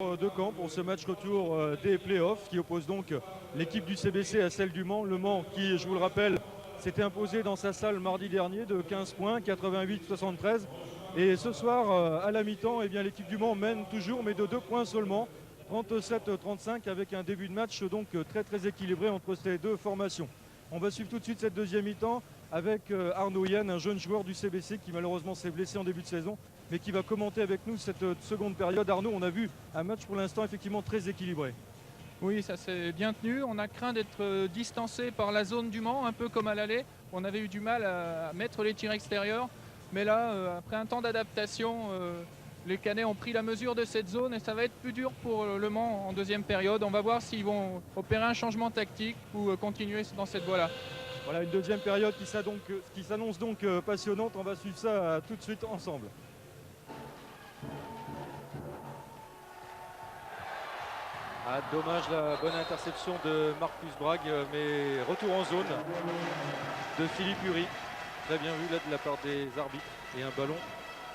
De Caen pour ce match retour des playoffs qui oppose donc l'équipe du CBC à celle du Mans. Le Mans qui, je vous le rappelle, s'était imposé dans sa salle mardi dernier de 15 points, 88-73. Et ce soir, à la mi-temps, eh bien, l'équipe du Mans mène toujours, mais de 2 points seulement, 37-35, avec un début de match donc très équilibré entre ces deux formations. On va suivre tout de suite cette deuxième mi-temps avec Arnaud Yann, un jeune joueur du CBC qui malheureusement s'est blessé en début de saison, mais qui va commenter avec nous cette seconde période. Arnaud, on a vu un match pour l'instant effectivement très équilibré. Oui, ça s'est bien tenu. On a craint d'être distancé par la zone du Mans, un peu comme à l'aller. On avait eu du mal à mettre les tirs extérieurs. Mais là, après un temps d'adaptation, les Canets ont pris la mesure de cette zone et ça va être plus dur pour le Mans en deuxième période. On va voir s'ils vont opérer un changement tactique ou continuer dans cette voie-là. Voilà une deuxième période qui s'annonce donc passionnante. On va suivre ça tout de suite ensemble. Ah, dommage la bonne interception de Marcus Bragg, mais retour en zone de Philippe Uri. Très bien vu là de la part des arbitres et un ballon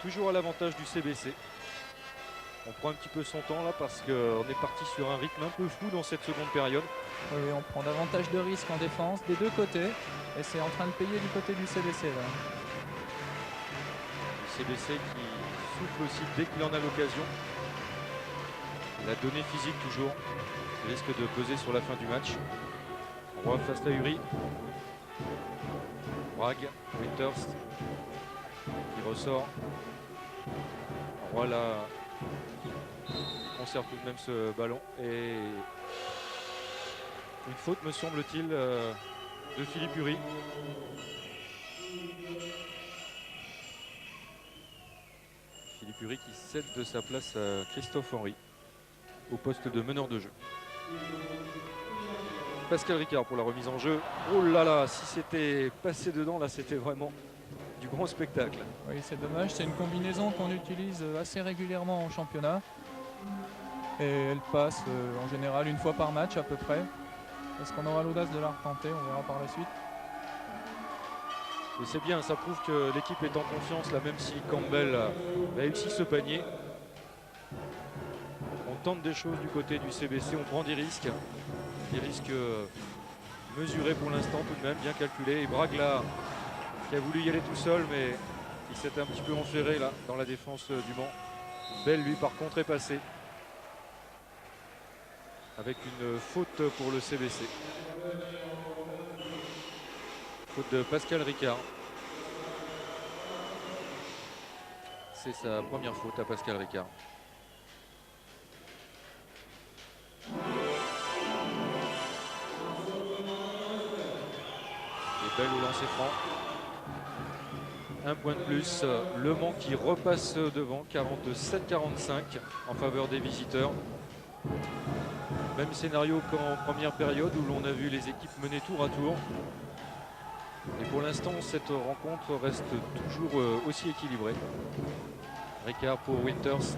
toujours à l'avantage du CBC. On prend un petit peu son temps là parce qu'on est parti sur un rythme un peu fou dans cette seconde période. Oui, on prend davantage de risques en défense des deux côtés et c'est en train de payer du côté du CBC là. Le CBC qui souffle aussi dès qu'il en a l'occasion. La donnée physique toujours risque de peser sur la fin du match. On voit face à Uri. Bragg, Winters qui ressort. On voit là, conserve tout de même ce ballon et une faute me semble-t-il de Philippe Uri. Philippe Uri qui cède de sa place à Christophe Henry au poste de meneur de jeu. Pascal Ricard pour la remise en jeu. Oh là là, si c'était passé dedans, là c'était vraiment du grand spectacle. Oui, c'est dommage, c'est une combinaison qu'on utilise assez régulièrement en championnat. Et elle passe en général une fois par match à peu près. Est-ce qu'on aura l'audace de la retenter? On verra par la suite. Et c'est bien, ça prouve que l'équipe est en confiance, là, même si Campbell a réussi ce panier. On tente des choses du côté du CBC, on prend des risques mesurés pour l'instant tout de même, bien calculés. Et Bragg là, qui a voulu y aller tout seul, mais il s'est un petit peu enferré là dans la défense du Mans. Bell lui par contre est passé avec une faute pour le CBC. Faute de Pascal Ricard. C'est sa première faute à Pascal Ricard. Et Bell au lancer franc. Un point de plus. Le Mans qui repasse devant, 47-45 en faveur des visiteurs. Même scénario qu'en première période où l'on a vu les équipes mener tour à tour. Et pour l'instant, cette rencontre reste toujours aussi équilibrée. Ricard pour Winters.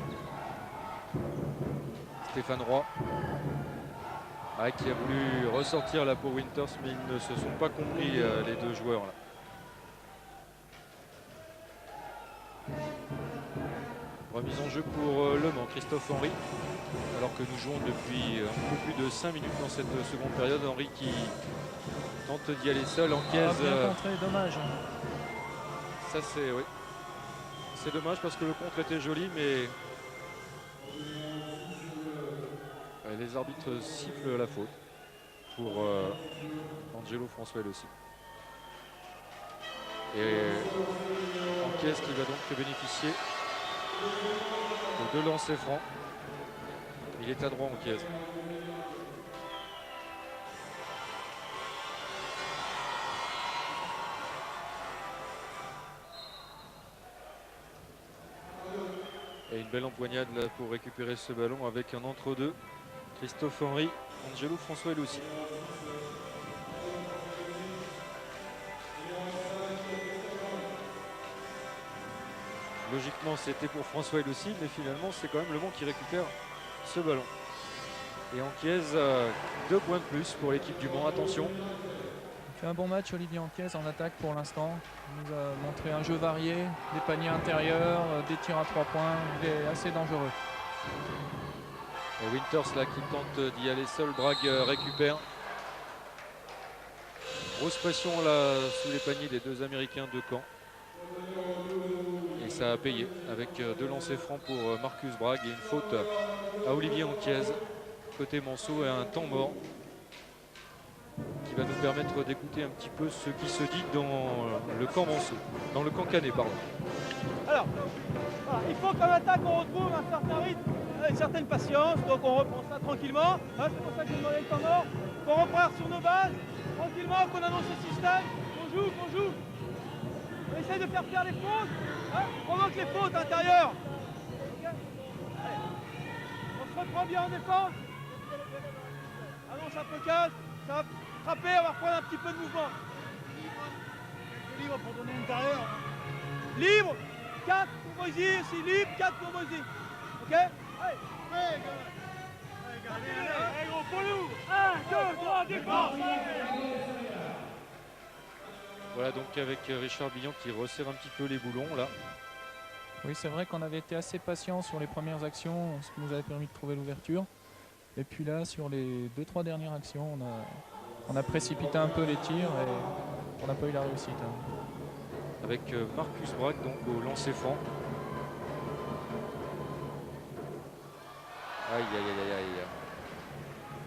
Stéphane Roy. Qui a voulu ressortir là pour Winters, mais ils ne se sont pas compris les deux joueurs là. Remise en jeu pour Le Mans, Christophe Henry. Alors que nous jouons depuis un peu plus de 5 minutes dans cette seconde période. Henry qui tente d'y aller seul, encaisse. Bien contré, dommage. Ça c'est oui. C'est dommage parce que le contre était joli, mais les arbitres sifflent la faute pour Angelo François aussi. Et Anquiez qui va donc bénéficier de 2 lancers francs. Il est à droit Anquiez. Et une belle empoignade là pour récupérer ce ballon avec un entre-deux. Christophe Henry, Angelo François aussi. Logiquement c'était pour François aussi, mais finalement c'est quand même Le Mans qui récupère ce ballon. Et Anquiez, 2 points de plus pour l'équipe du Mans, attention. Il fait un bon match Olivier Anquiez en attaque pour l'instant. Il nous a montré un jeu varié, des paniers intérieurs, des tirs à 3 points, il est assez dangereux. Et Winters là qui tente d'y aller seul, Bragg récupère. Grosse pression là sous les paniers des deux Américains de Caen. Et ça a payé avec 2 lancers francs pour Marcus Bragg et une faute à Olivier Anquiez côté Manceau et un temps mort qui va nous permettre d'écouter un petit peu ce qui se dit dans le camp Manceau, dans le camp Canet, pardon. Alors, voilà, il faut qu'en attaque on retrouve un certain rythme, une certaine patience, donc on reprend ça tranquillement. Hein, c'est pour ça que j'ai demandé le temps mort, qu'on repart sur nos bases, tranquillement, qu'on annonce le système, qu'on joue. On essaye de faire les fautes, hein, on provoque les fautes intérieures. Okay. Allez. On se reprend bien en défense. Annonce un peu calme, ça va frapper, on va reprendre un petit peu de mouvement. Libre pour donner l'intérieur. Libre, 4 pour Moisy, aussi libre, 4 pour Moisy. Ok? Allez. Allez, gros, pour nous. 1, 2, 3, défense. Voilà donc avec Richard Billon qui resserre un petit peu les boulons là. Oui, c'est vrai qu'on avait été assez patient sur les premières actions, ce qui nous avait permis de trouver l'ouverture. Et puis là, sur les 2-3 dernières actions, on a précipité un peu les tirs et on n'a pas eu la réussite. Hein. Avec Marcus Bragg donc au lancer franc. Aïe aïe aïe aïe.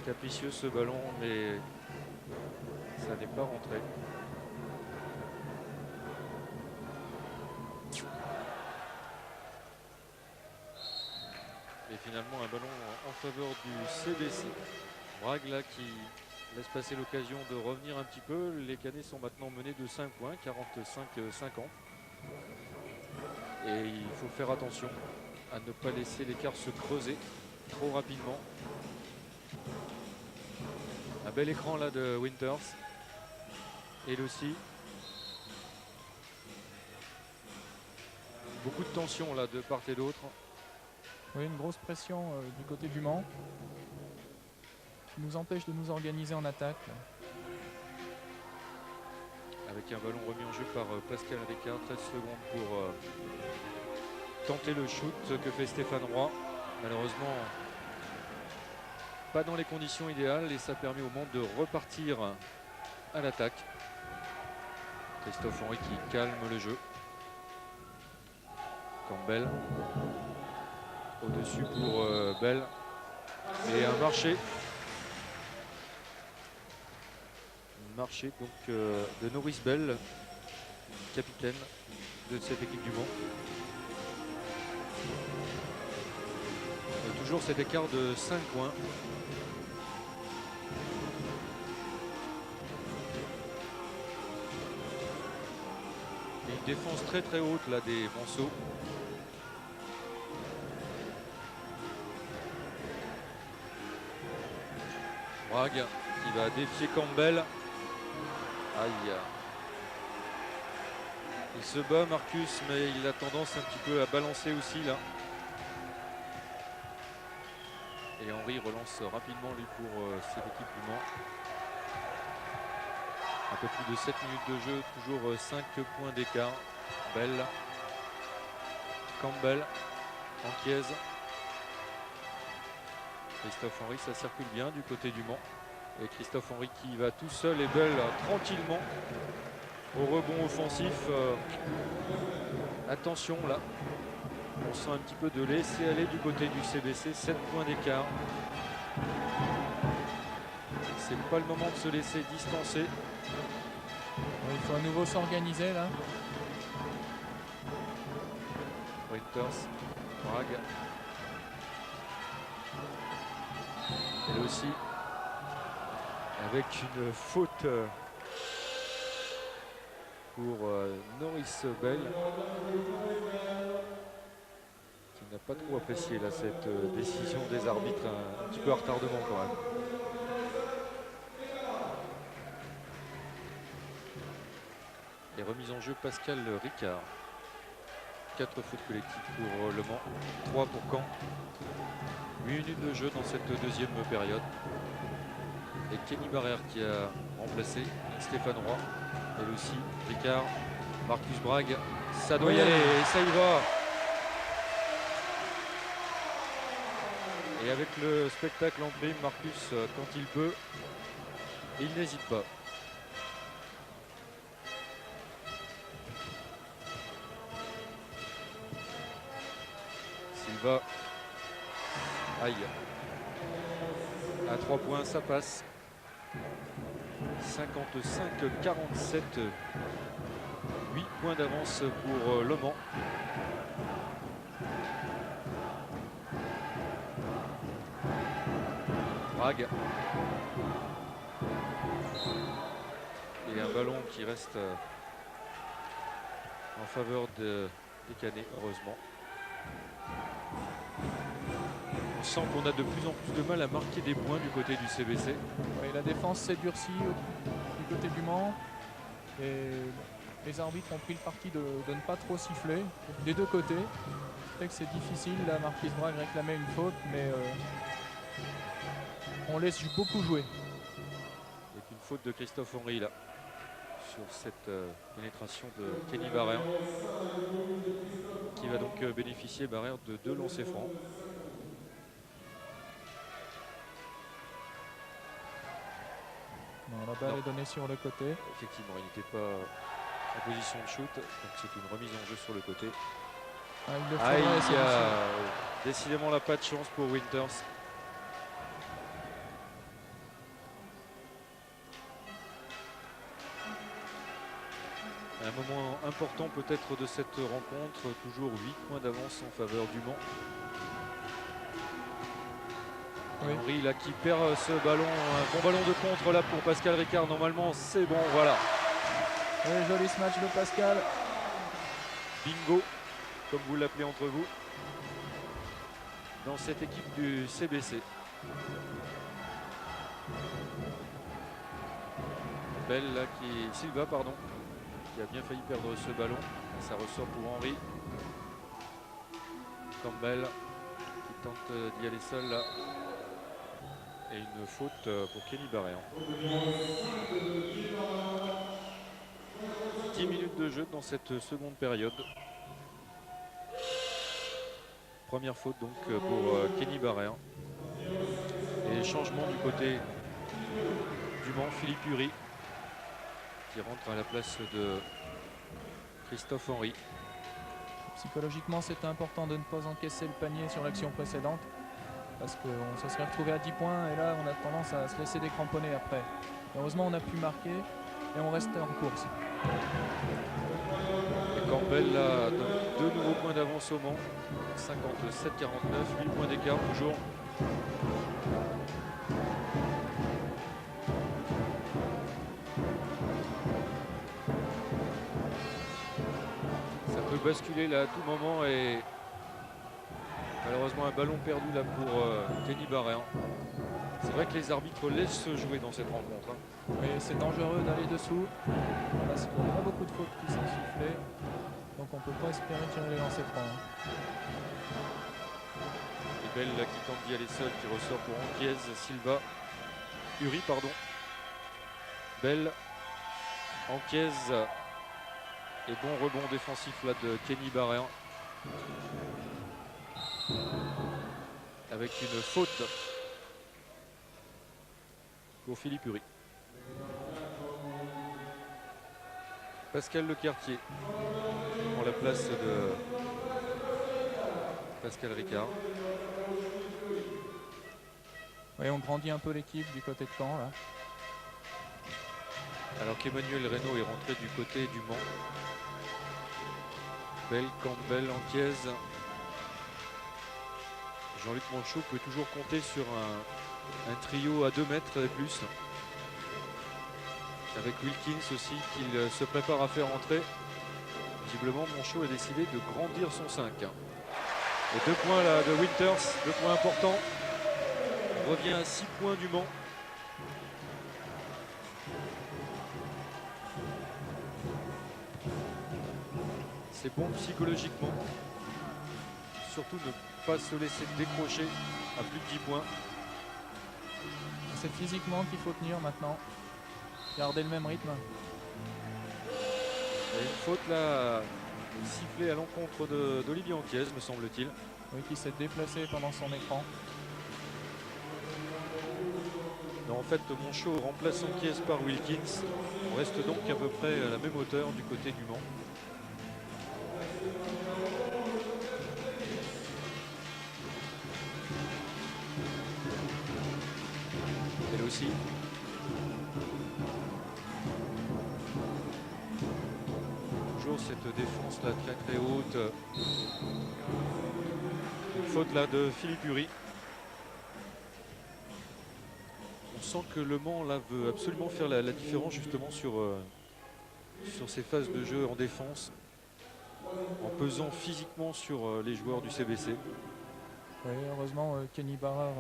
Capricieux ce ballon, mais ça n'est pas rentré. Et finalement un ballon en faveur du CBC. Bragg là qui laisse passer l'occasion de revenir un petit peu. Les Canets sont maintenant menés de 5 points, 45-50. Et il faut faire attention à ne pas laisser l'écart se creuser trop rapidement. Un bel écran là de Winters. Et aussi. Beaucoup de tension là de part et d'autre. Oui, une grosse pression du côté du Mans qui nous empêche de nous organiser en attaque. Avec un ballon remis en jeu par Pascal Ricard, 13 secondes pour tenter le shoot que fait Stéphane Roy. Malheureusement, pas dans les conditions idéales et ça permet au Mans de repartir à l'attaque. Christophe Henry qui calme le jeu. Campbell au-dessus pour Bell et un marché donc de Norris Bell, capitaine de cette équipe du Mans. Et toujours cet écart de 5 points. Et une défense très très haute là des Manceaux. Bragg qui va défier Campbell. Aïe. Il se bat Marcus, mais il a tendance un petit peu à balancer aussi là. Et Henry relance rapidement lui pour cette équipe du Mans. Un peu plus de 7 minutes de jeu, toujours 5 points d'écart. Bell, Campbell, Anquiez. Christophe Henry, ça circule bien du côté du Mans. Et Christophe Henry qui va tout seul et Bell tranquillement au rebond offensif. Attention là. On sent un petit peu de laisser aller du côté du CBC. 7 points d'écart. C'est pas le moment de se laisser distancer. Il faut à nouveau s'organiser là. Winters, Bragg. Elle aussi avec une faute pour Norris Bell qui n'a pas trop apprécié là, cette décision des arbitres, un petit peu à retardement quand même. Et remise en jeu Pascal Ricard. 4 fautes collectives pour Le Mans, 3 pour Caen. 8 minutes de jeu dans cette deuxième période. Et Kenny Barrère qui a remplacé Stéphane Roy. Elle aussi, Ricard, Marcus Bragg. Ça doit y aller et ça y va. Et avec le spectacle en prime, Marcus, quand il peut, il n'hésite pas. Silva. Aïe. À 3 points, ça passe. 55-47. 8 points d'avance pour Le Mans. Bragg. Et un ballon qui reste en faveur des Canets, heureusement. On sent qu'on a de plus en plus de mal à marquer des points du côté du CBC. Oui, la défense s'est durcie du côté du Mans. Et les arbitres ont pris le parti de ne pas trop siffler des deux côtés. C'est vrai que c'est difficile. Là, Marcus Bragg réclamait une faute, mais on laisse beaucoup jouer. Avec une faute de Christophe Henry là, sur cette pénétration de Kenny Barrère, qui va donc bénéficier, Barrère, de 2 lancers francs. Non, la balle est donnée sur le côté. Effectivement, il n'était pas en position de shoot, donc c'est une remise en jeu sur le côté. Ah, il le Ah, il faudrait, c'est y a possible. décidément là pas de chance pour Winters. Un moment important peut-être de cette rencontre, toujours 8 points d'avance en faveur du Mans. Oui. Henry là qui perd ce ballon, un bon ballon de contre là pour Pascal Ricard, normalement c'est bon, voilà. Oui, joli ce match de Pascal. Bingo, comme vous l'appelez entre vous, dans cette équipe du CBC. Silva, pardon, qui a bien failli perdre ce ballon. Ça ressort pour Henry. Campbell qui tente d'y aller seul là. Et une faute pour Kenny Barrère. 10 minutes de jeu dans cette seconde période. Première faute donc pour Kenny Barrère. Et changement du côté du Mans, Philippe Uri qui rentre à la place de Christophe Henry. Psychologiquement, c'était important de ne pas encaisser le panier sur l'action précédente, parce qu'on se serait retrouvé à 10 points et là on a tendance à se laisser décramponner après. Heureusement, on a pu marquer et on reste en course. Et Campbell là, donne 2 nouveaux points d'avance au Mans. 57-49, 8 points d'écart toujours. Ça peut basculer là à tout moment et malheureusement un ballon perdu là pour Kenny Barrère. C'est vrai que les arbitres laissent se jouer dans cette rencontre. Oui, c'est dangereux d'aller dessous parce qu'il n'y a pas beaucoup de fautes qui sont sifflées, donc on ne peut pas espérer tirer les lancers francs. Et Bell là, qui tente d'y aller seul, qui ressort pour Anquiez, Silva, Uri pardon. Bell, Anquiez et bon rebond défensif là de Kenny Barrère. Avec une faute pour Philippe Uri. Pascal Lecartier prend la place de Pascal Ricard. Oui, on grandit un peu l'équipe du côté de Caen là. Alors qu'Emmanuel Reynaud est rentré du côté du Mans. Bell, Campbell, Anquiez. Jean-Luc Monchot peut toujours compter sur un trio à 2 mètres et plus. Avec Wilkins aussi qu'il se prépare à faire entrer. Visiblement, Monchot a décidé de grandir son 5. Et 2 points là de Winters, 2 points importants. On revient à 6 points du Mans. C'est bon psychologiquement. Surtout ne pas se laisser décrocher à plus de 10 points. C'est physiquement qu'il faut tenir maintenant. Garder le même rythme. Et une faute là sifflée à l'encontre d'Olivier Anquiez, me semble-t-il. Oui, qui s'est déplacé pendant son écran. En fait, Monchaux remplace Anquiez par Wilkins. On reste donc à peu près à la même hauteur du côté du Mans. Elle aussi. Toujours cette défense là très très haute. Une faute là de Philippe Uri. On sent que Le Mans là veut absolument faire la différence justement sur ces phases de jeu en défense, en pesant physiquement sur les joueurs du CBC. Oui, heureusement, Kenny Barrard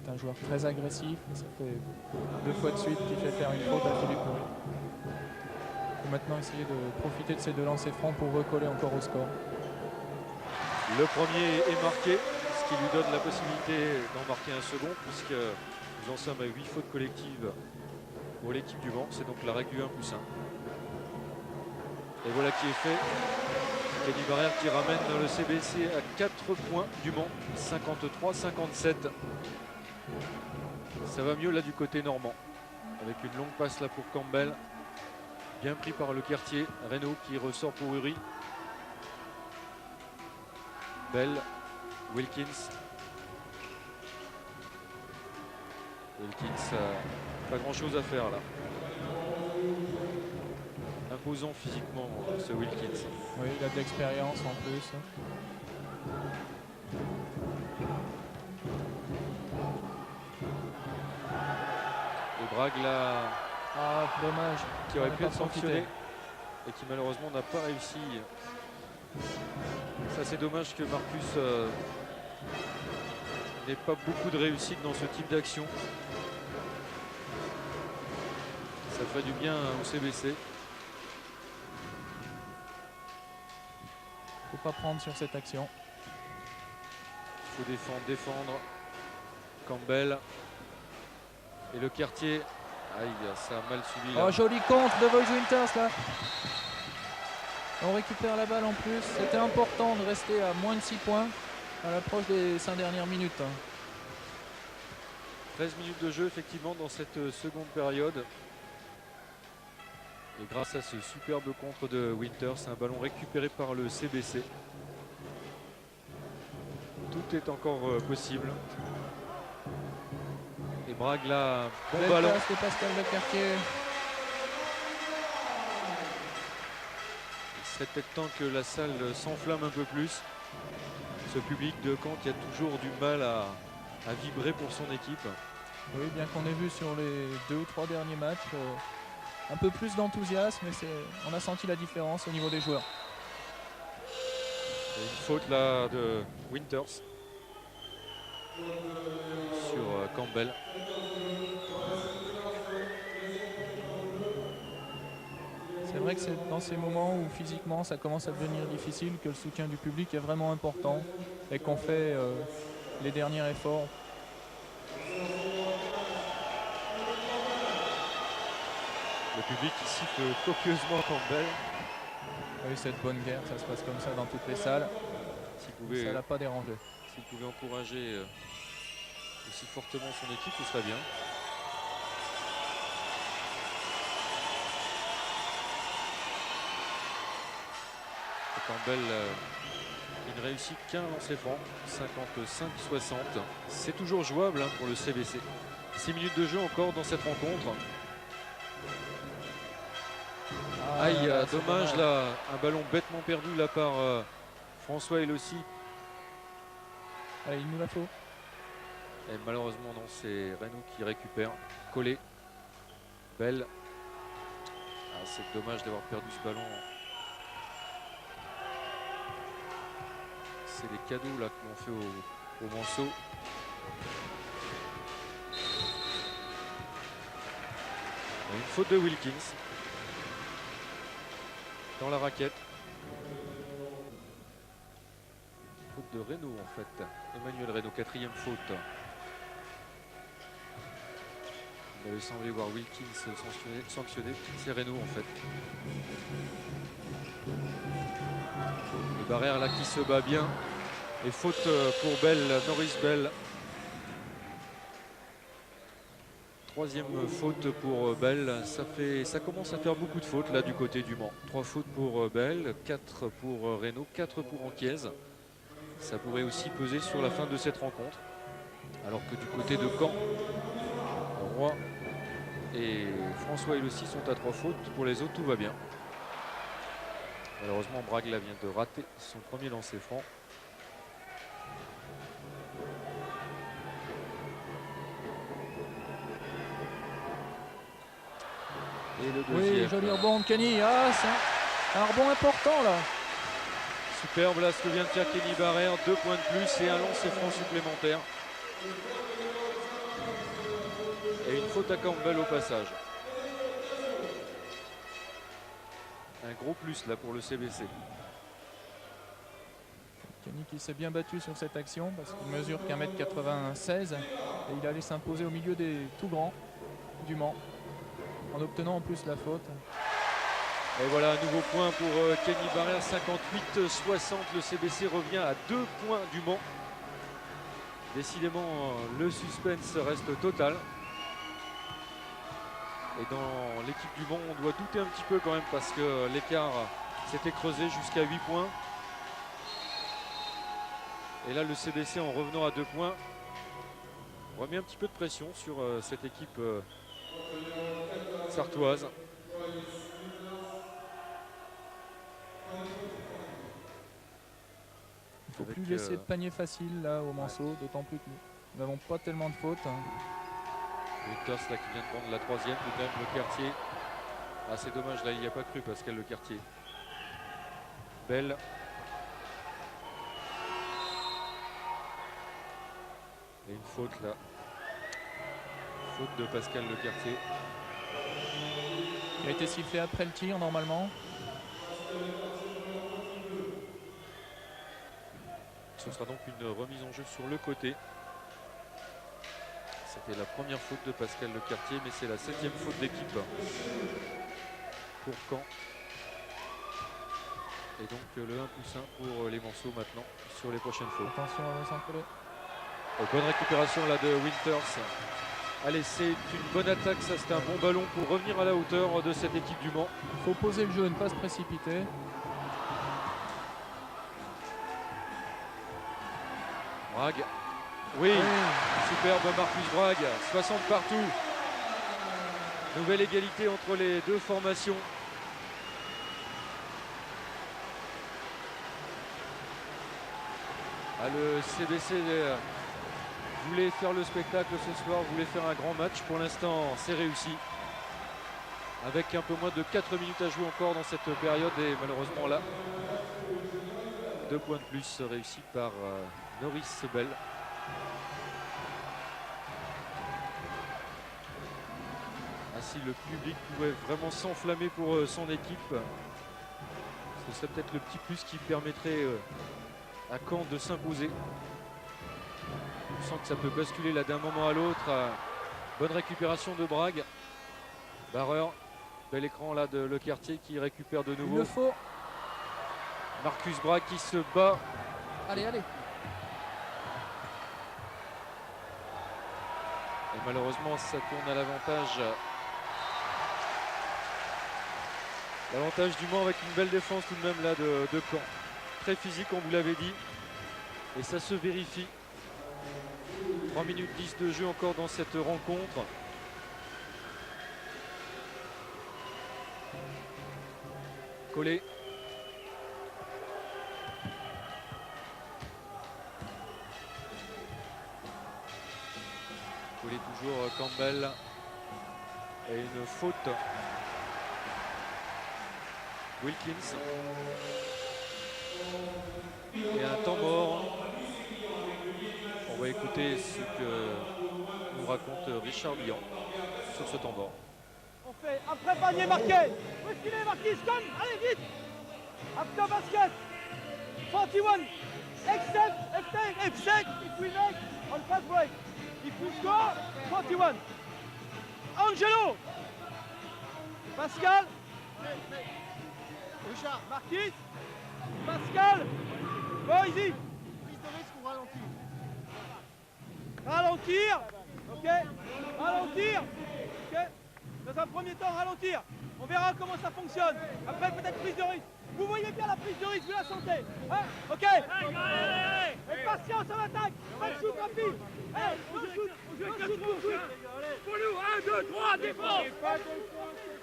est un joueur très agressif. Ça fait 2 fois de suite qu'il fait faire une faute à Philippe Uri. Il faut maintenant essayer de profiter de ces 2 lancers francs pour recoller encore au score. Le premier est marqué, ce qui lui donne la possibilité d'en marquer un second, puisque nous en sommes à 8 fautes collectives pour l'équipe du Mans. C'est donc la règle du 1+1. Et voilà qui est fait. Kenny Barrère qui ramène le CBC à 4 points du Mans, 53-57. Ça va mieux là du côté normand, avec une longue passe là pour Campbell, bien pris par le quartier. Reynaud qui ressort pour Uri. Bell, Wilkins. Wilkins, pas grand chose à faire là. Imposant physiquement ce Wilkins. Oui, il a de l'expérience en plus. Et Brague là, Ah, dommage. qui aurait On pu n'a être pas profité. sanctionné et qui malheureusement n'a pas réussi. Ça c'est dommage que Marcus n'ait pas beaucoup de réussite dans ce type d'action. Ça ferait du bien au CBC. Faut pas prendre sur cette action. Il faut défendre. Campbell. Et le quartier. Aïe, ça a mal suivi là. Oh, joli contre de Voice Winters là. On récupère la balle en plus. C'était important de rester à moins de 6 points à l'approche des 5 dernières minutes. 13 minutes de jeu effectivement dans cette seconde période. Et grâce à ce superbe contre de Winters, un ballon récupéré par le CBC. Tout est encore possible. Et Brague là, bon Belle ballon. passe de Pascal Lecartier. Il serait peut-être temps que la salle s'enflamme un peu plus. Ce public de Caen qui a toujours du mal à vibrer pour son équipe. Oui, bien qu'on ait vu sur les 2 ou 3 derniers matchs un peu plus d'enthousiasme, mais on a senti la différence au niveau des joueurs. Et une faute là de Winters sur Campbell. C'est vrai que c'est dans ces moments où physiquement ça commence à devenir difficile que le soutien du public est vraiment important et qu'on fait les derniers efforts. Le public qui siffle copieusement Campbell. Oui, cette bonne guerre, ça se passe comme ça dans toutes les salles. S'il Ça l'a pas dérangé. pouvait encourager aussi fortement son équipe, ce serait bien. Et Campbell qui ne réussit qu'un lancer franc, 55-60. C'est toujours jouable pour le CBC. 6 minutes de jeu encore dans cette rencontre. Aïe, là, c'est dommage là, un ballon bêtement perdu là par François Elossi. Allez, il nous la faut. Et malheureusement non, c'est Reynaud qui récupère. Collé. Belle. Ah, c'est dommage d'avoir perdu ce ballon. C'est les cadeaux là que l'on fait au Manceau. Et une faute de Wilkins. Dans la raquette. Faute de Reynaud en fait. Emmanuel Reynaud, 4e faute. On avait semblé voir Wilkins sanctionné. C'est Reynaud en fait. Et Barrère là qui se bat bien. Et faute pour Bell, Maurice Bell. Troisième faute pour Bell. Ça commence à faire beaucoup de fautes là du côté du Mans. 3 fautes pour Bell, 4 pour Reynaud, 4 pour Anquiez. Ça pourrait aussi peser sur la fin de cette rencontre. Alors que du côté de Caen, Roy et François Elossi sont à 3 fautes. Pour les autres, tout va bien. Malheureusement, Brague là vient de rater son premier lancer franc. Et le deuxième. Oui, joli rebond de Kenny. Ah, c'est un rebond important là. Superbe là ce que vient de faire Kenny Barrère. 2 points de plus et un lancer franc supplémentaire. Et une faute à Campbell au passage. Un gros plus là pour le CBC. Kenny qui s'est bien battu sur cette action parce qu'il mesure qu'1m96 et il allait s'imposer au milieu des tout grands du Mans en obtenant en plus la faute. Et voilà un nouveau point pour Kenny Barrère, 58-60. Le CBC revient à 2 points du Mans. Décidément, le suspense reste total. Et dans l'équipe du Mans, on doit douter un petit peu quand même parce que l'écart s'était creusé jusqu'à 8 points. Et là, le CBC, en revenant à 2 points, remet un petit peu de pression sur cette équipe sartoise. Il ne faut plus laisser de panier facile là au Manceau, d'autant plus que nous n'avons pas tellement de fautes. Winters là qui vient de prendre la 3e, tout de même le Quartier. Ah c'est dommage là, il n'y a pas cru Pascal Le Quartier. Belle. Et une faute là. Faute de Pascal Le Quartier. Il a été sifflé après le tir normalement. Ce sera donc une remise en jeu sur le côté. C'était la première faute de Pascal Le Quartier, mais c'est la 7e faute d'équipe pour Caen. Et donc le 1+1 pour les Manceaux maintenant sur les prochaines fautes. Attention à s'encoller. Bonne récupération là de Winters. Allez, c'est une bonne attaque, ça c'est un bon ballon pour revenir à la hauteur de cette équipe du Mans. Il faut poser le jeu, ne pas se précipiter. Brague. Oui, superbe Marcus Brague, 60 partout. Nouvelle égalité entre les deux formations. Ah, le CBC voulait faire le spectacle ce soir, voulait faire un grand match. Pour l'instant, c'est réussi. Avec un peu moins de 4 minutes à jouer encore dans cette période. Et malheureusement là, 2 points de plus réussis par Norris Bell. Si le public pouvait vraiment s'enflammer pour son équipe, ce serait peut-être le petit plus qui permettrait à Caen de s'imposer. On sent que ça peut basculer là d'un moment à l'autre. Bonne récupération de Brague. Barreur, bel écran là de Le Quartier qui récupère de nouveau. Il le faut. Marcus Brague qui se bat. Allez, allez. Et malheureusement, ça tourne à l'avantage. L'avantage du Mans avec une belle défense tout de même là de Caen. Très physique, on vous l'avait dit. Et ça se vérifie. 3 minutes 10 de jeu encore dans cette rencontre. Collé. Collé toujours Campbell. Et une faute. Wilkins. Et un temps mort. On va écouter ce que nous raconte Richard Lian sur ce temps mort. On fait après panier marqué. Où est-ce qu'il est Marquis? Come, allez vite. After basket. 41. Except if we make on fast break. If we score 41. Angelo. Pascal. Richard. Marquis. Pascal. Boisy. Prise de risque ou ralentir? Ralentir. Ok. Ralentir. ok? Dans un premier temps, ralentir. On verra comment ça fonctionne. Après, peut-être prise de risque. Vous voyez bien la prise de risque, vous la sentez. Hein? Ok? Et patience en attaque. Pas de shoot rapide. Hey, no shoot tout de suite. Pour nous, 1, 2, 3, défense.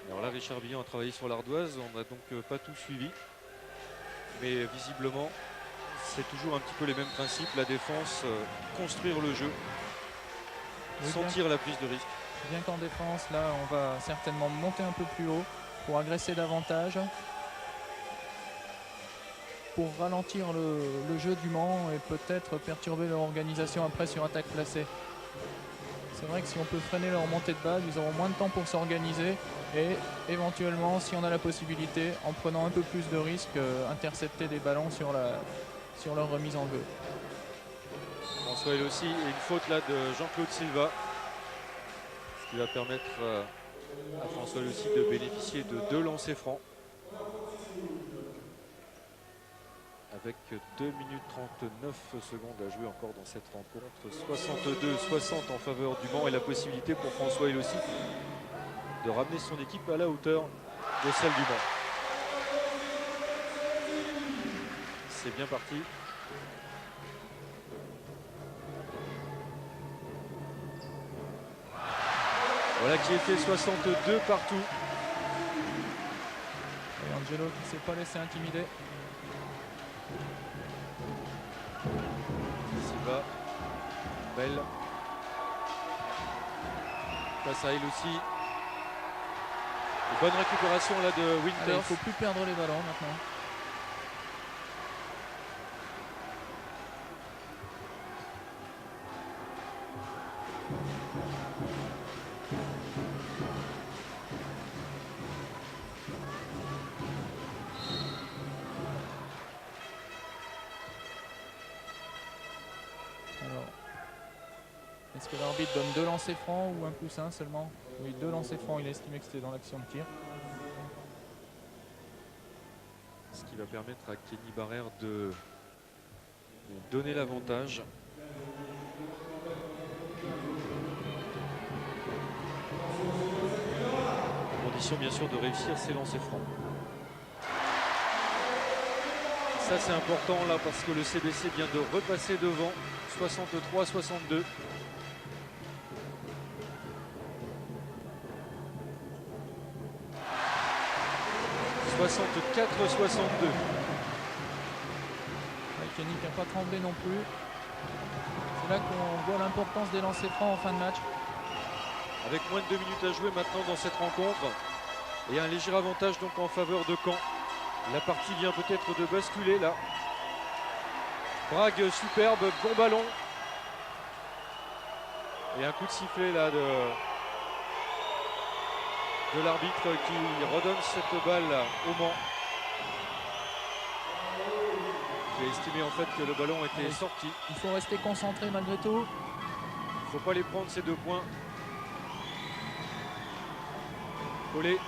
Alors là, Richard Billon a travaillé sur l'ardoise, on n'a donc pas tout suivi. Mais visiblement, c'est toujours un petit peu les mêmes principes. La défense, construire le jeu, sentir la prise de risque. Bien qu'en défense, là, on va certainement monter un peu plus haut pour agresser davantage, pour ralentir le jeu du Mans et peut-être perturber leur organisation après sur attaque placée. C'est vrai que si on peut freiner leur montée de balle, ils auront moins de temps pour s'organiser et éventuellement, si on a la possibilité, en prenant un peu plus de risques, intercepter des ballons sur leur remise en jeu. François Elossi et une faute là de Jean-Claude Silva. Ce qui va permettre à François Elossi de bénéficier de 2 lancers francs. Avec 2 minutes 39 secondes à jouer encore dans cette rencontre. 62-60 en faveur du Mans et la possibilité pour François Elossi de ramener son équipe à la hauteur de celle du Mans. C'est bien parti. Voilà qui était 62 partout. Et Angelo qui ne s'est pas laissé intimider. Silva, Belle. Face à Elossi. Bonne récupération là de Winters. Il ne faut plus perdre les ballons maintenant. Est-ce que l'arbitre donne 2 lancers francs ou 1+1 seulement? Oui, 2 lancers francs, il a estimé que c'était dans l'action de tir. Ce qui va permettre à Kenny Barrère de donner l'avantage. À condition bien sûr de réussir ses lancers francs. Ça c'est important là parce que le CBC vient de repasser devant, 63-62. Kenny qui n'a pas tremblé non plus. C'est là qu'on voit l'importance des lancers francs en fin de match. Avec moins de 2 minutes à jouer maintenant dans cette rencontre. Et un léger avantage donc en faveur de Caen. La partie vient peut-être de basculer là. Brague superbe, bon ballon. Et un coup de sifflet là de l'arbitre qui redonne cette balle au Mans. J'ai estimé en fait que le ballon était sorti. Il faut rester concentré malgré tout. Il ne faut pas les prendre ces 2 points. Collé.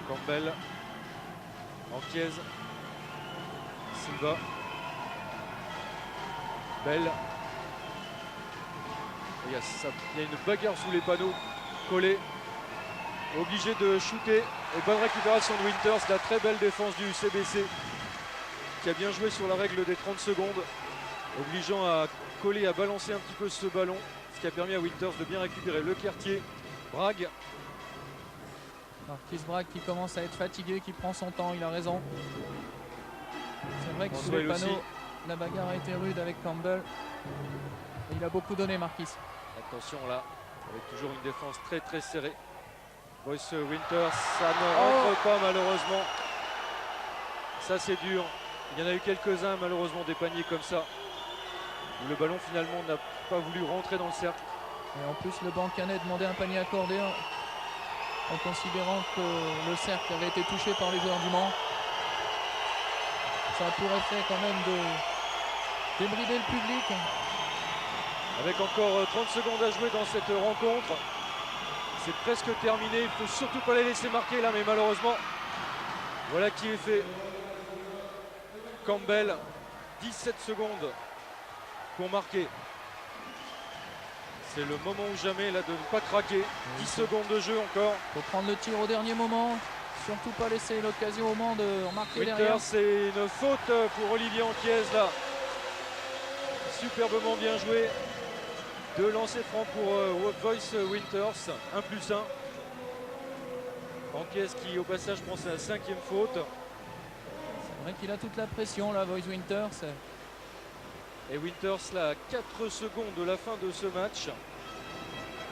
Campbell. Anquiez. Silva. Belle. Il y a une bagarre sous les panneaux. Collé. Obligé de shooter. Et bonne récupération de Winters. La très belle défense du CBC qui a bien joué sur la règle des 30 secondes. Obligeant à coller, à balancer un petit peu ce ballon. Ce qui a permis à Winters de bien récupérer le quartier. Brague. Marcus Brague qui commence à être fatigué, qui prend son temps, il a raison. C'est vrai que sous les panneaux, la bagarre a été rude avec Campbell. Et il a beaucoup donné, Marquis. Attention là, avec toujours une défense très très serrée. Boyce Winters, ça ne rentre pas malheureusement. Ça c'est dur. Il y en a eu quelques-uns malheureusement des paniers comme ça. Où le ballon finalement n'a pas voulu rentrer dans le cercle. Et en plus le banc canet demandait un panier accordé en considérant que le cercle avait été touché par les joueurs du Mans. Ça a pour effet quand même de débrider le public. Avec encore 30 secondes à jouer dans cette rencontre. C'est presque terminé, il ne faut surtout pas les laisser marquer là, mais malheureusement, voilà qui est fait. Campbell, 17 secondes pour marquer. C'est le moment ou jamais là de ne pas craquer. 10 secondes de jeu encore. Il faut prendre le tir au dernier moment. Surtout pas laisser l'occasion au Mans de remarquer derrière. Winters, c'est une faute pour Olivier Anquiez là. Superbement bien joué. 2 lancers francs pour Voice Winters. 1+1. Anquiez qui au passage prend sa 5e faute. C'est vrai qu'il a toute la pression là, Voice Winters. Et Winters là à 4 secondes de la fin de ce match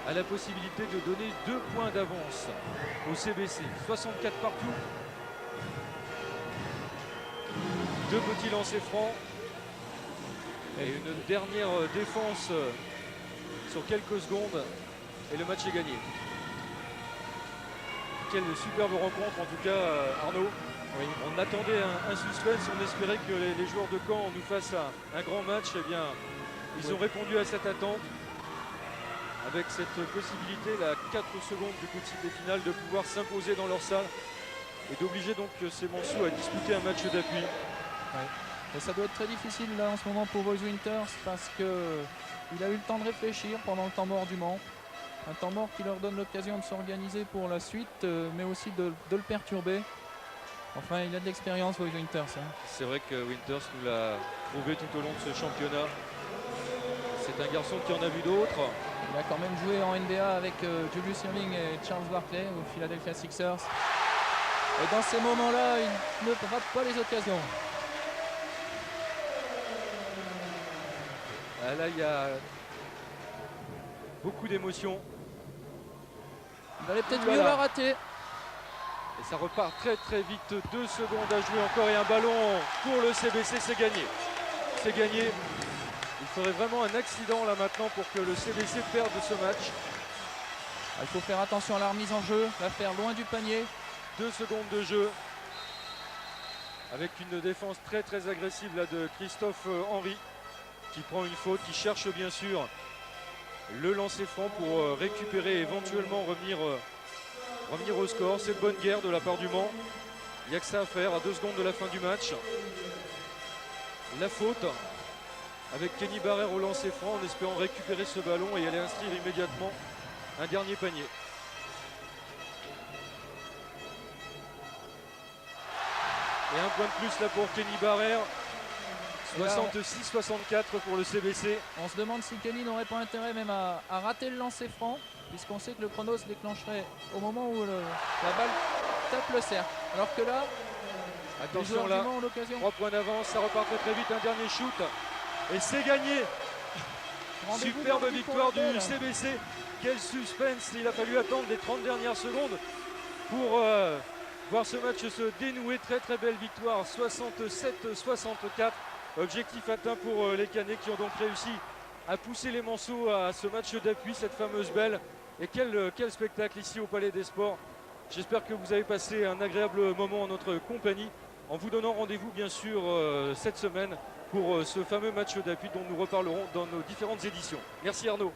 a la possibilité de donner 2 points d'avance au CBC. 64 partout. 2 petits lancers francs. Et une dernière défense sur quelques secondes. Et le match est gagné. Quelle superbe rencontre en tout cas, Arnaud. Oui. On attendait un suspense, on espérait que les joueurs de Caen nous fassent un grand match. Eh bien, ils ont répondu à cette attente avec cette possibilité, là, 4 secondes du coup de sifflet final, de pouvoir s'imposer dans leur salle et d'obliger donc ces Manceaux à disputer un match d'appui. Ouais. Et ça doit être très difficile là en ce moment pour Voice Winters parce qu'il a eu le temps de réfléchir pendant le temps mort du Mans. Un temps mort qui leur donne l'occasion de s'organiser pour la suite, mais aussi de le perturber. Enfin, il a de l'expérience, Voice Winters. Hein. C'est vrai que Winters nous l'a prouvé tout au long de ce championnat. C'est un garçon qui en a vu d'autres. Il a quand même joué en NBA avec Julius Erving et Charles Barkley au Philadelphia Sixers. Et dans ces moments-là, il ne rate pas les occasions. Ah, là, il y a beaucoup d'émotions. Il valait peut-être Voilà. mieux la rater. Et ça repart très très vite. 2 secondes à jouer encore et un ballon pour le CBC, c'est gagné. C'est gagné. Il faudrait vraiment un accident là maintenant pour que le CBC perde ce match. Il faut faire attention à la remise en jeu, la faire loin du panier. 2 secondes de jeu. Avec une défense très très agressive là de Christophe Henry qui prend une faute, qui cherche bien sûr le lancer franc pour récupérer et éventuellement revenir au score. C'est de bonne guerre de la part du Mans. Il n'y a que ça à faire à 2 secondes de la fin du match. La faute avec Kenny Barrère au lancer franc en espérant récupérer ce ballon et aller inscrire immédiatement un dernier panier. Et un point de plus là pour Kenny Barrère. 66-64 pour le CBC. On se demande si Kenny n'aurait pas intérêt même à rater le lancer franc, puisqu'on sait que le chrono se déclencherait au moment où la balle tape le cercle. Alors que là, attention là, l'occasion. 3 points d'avance, ça repart très très vite, un dernier shoot. Et c'est gagné. Superbe victoire du CBC. Quel suspense, il a fallu attendre les 30 dernières secondes pour voir ce match se dénouer. Très très belle victoire, 67-64. Objectif atteint pour les Canets qui ont donc réussi à pousser les Manceaux à ce match d'appui, cette fameuse belle. Et quel spectacle ici au Palais des Sports. J'espère que vous avez passé un agréable moment en notre compagnie, en vous donnant rendez-vous bien sûr cette semaine pour ce fameux match d'appui dont nous reparlerons dans nos différentes éditions. Merci Arnaud.